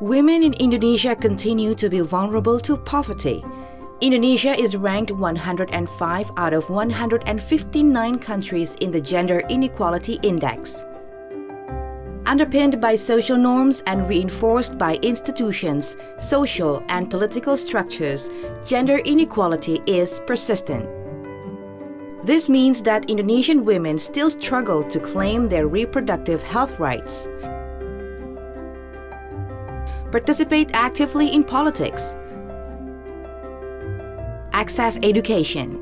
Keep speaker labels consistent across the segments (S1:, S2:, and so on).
S1: Women in Indonesia continue to be vulnerable to poverty. Indonesia is ranked 105 out of 159 countries in the Gender Inequality Index. Underpinned by social norms and reinforced by institutions, social and political structures, gender inequality is persistent. This means that Indonesian women still struggle to claim their reproductive health rights, participate actively in politics, access education,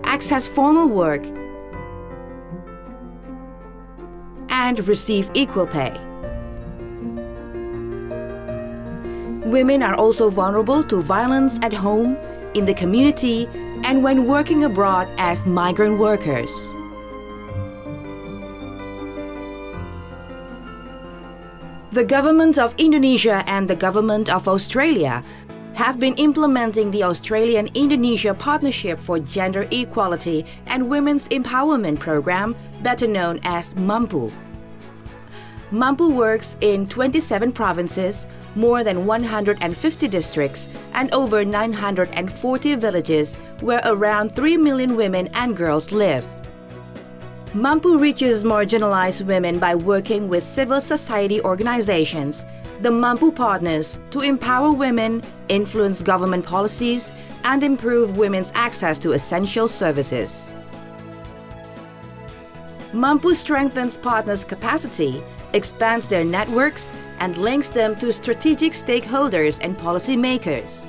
S1: access formal work, and receive equal pay. Women are also vulnerable to violence at home, in the community, and when working abroad as migrant workers. The Government of Indonesia and the Government of Australia have been implementing the Australian-Indonesia Partnership for Gender Equality and Women's Empowerment Program, better known as MAMPU. MAMPU works in 27 provinces, more than 150 districts, and over 940 villages where around 3 million women and girls live. MAMPU reaches marginalized women by working with civil society organizations, the MAMPU Partners, to empower women, influence government policies, and improve women's access to essential services. MAMPU strengthens partners' capacity, expands their networks, and links them to strategic stakeholders and policymakers.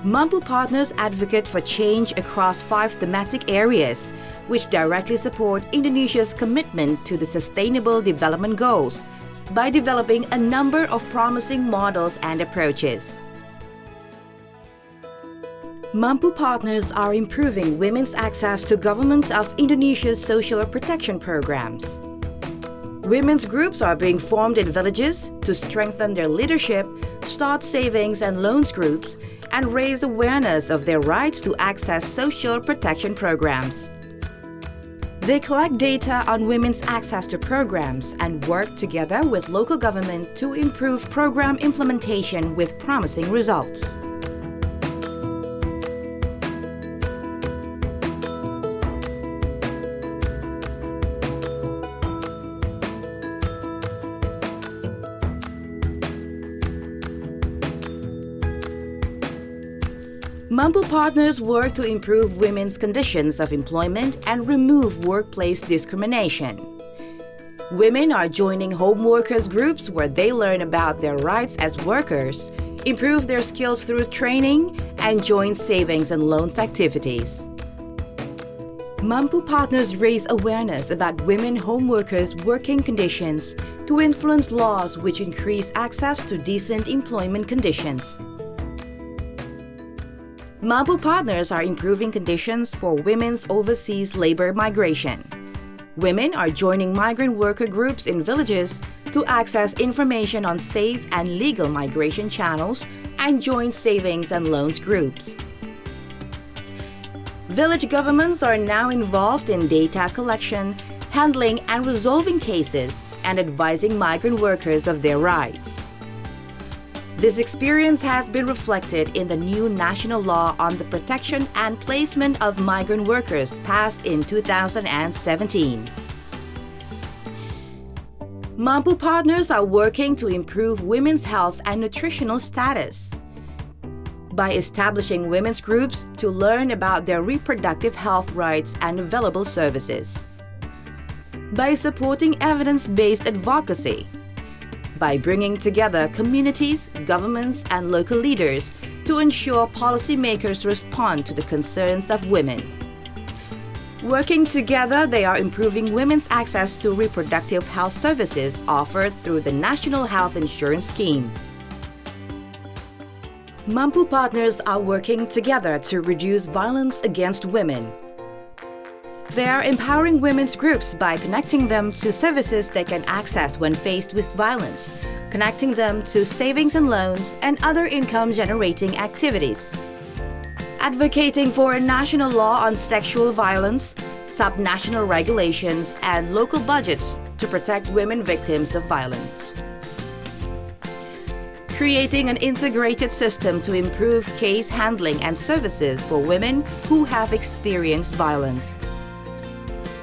S1: MAMPU Partners advocate for change across 5 thematic areas, which directly support Indonesia's commitment to the Sustainable Development Goals by developing a number of promising models and approaches. MAMPU Partners are improving women's access to Government of Indonesia's social protection programs. Women's groups are being formed in villages to strengthen their leadership, start savings and loans groups, and raise awareness of their rights to access social protection programs. They collect data on women's access to programs and work together with local government to improve program implementation with promising results. MAMPU Partners work to improve women's conditions of employment and remove workplace discrimination. Women are joining home workers groups where they learn about their rights as workers, improve their skills through training, and join savings and loans activities. MAMPU Partners raise awareness about women home workers' working conditions to influence laws which increase access to decent employment conditions. MAMPU Partners are improving conditions for women's overseas labor migration. Women are joining migrant worker groups in villages to access information on safe and legal migration channels and join savings and loans groups. Village governments are now involved in data collection, handling and resolving cases, and advising migrant workers of their rights. This experience has been reflected in the new national law on the protection and placement of migrant workers passed in 2017. MAMPU Partners are working to improve women's health and nutritional status by establishing women's groups to learn about their reproductive health rights and available services, by supporting evidence-based advocacy, by bringing together communities, governments, and local leaders to ensure policymakers respond to the concerns of women. Working together, they are improving women's access to reproductive health services offered through the National Health Insurance Scheme. MAMPU Partners are working together to reduce violence against women. They are empowering women's groups by connecting them to services they can access when faced with violence, connecting them to savings and loans and other income-generating activities. Advocating for a national law on sexual violence, subnational regulations, and local budgets to protect women victims of violence. Creating an integrated system to improve case handling and services for women who have experienced violence.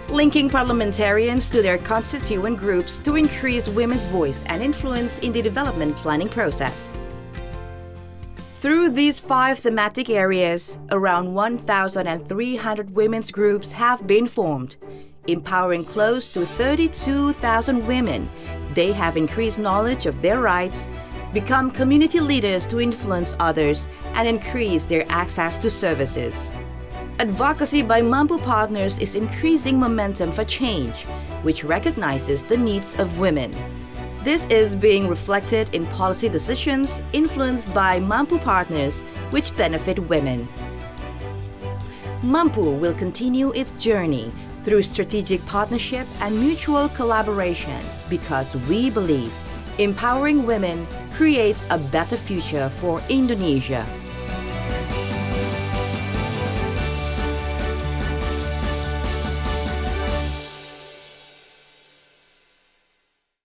S1: Linking parliamentarians to their constituent groups to increase women's voice and influence in the development planning process. Through these 5 thematic areas, around 1,300 women's groups have been formed, empowering close to 32,000 women. They have increased knowledge of their rights, become community leaders to influence others, and increase their access to services. Advocacy by MAMPU Partners is increasing momentum for change, which recognizes the needs of women. This is being reflected in policy decisions influenced by MAMPU Partners, which benefit women. MAMPU will continue its journey through strategic partnership and mutual collaboration because we believe empowering women creates a better future for Indonesia.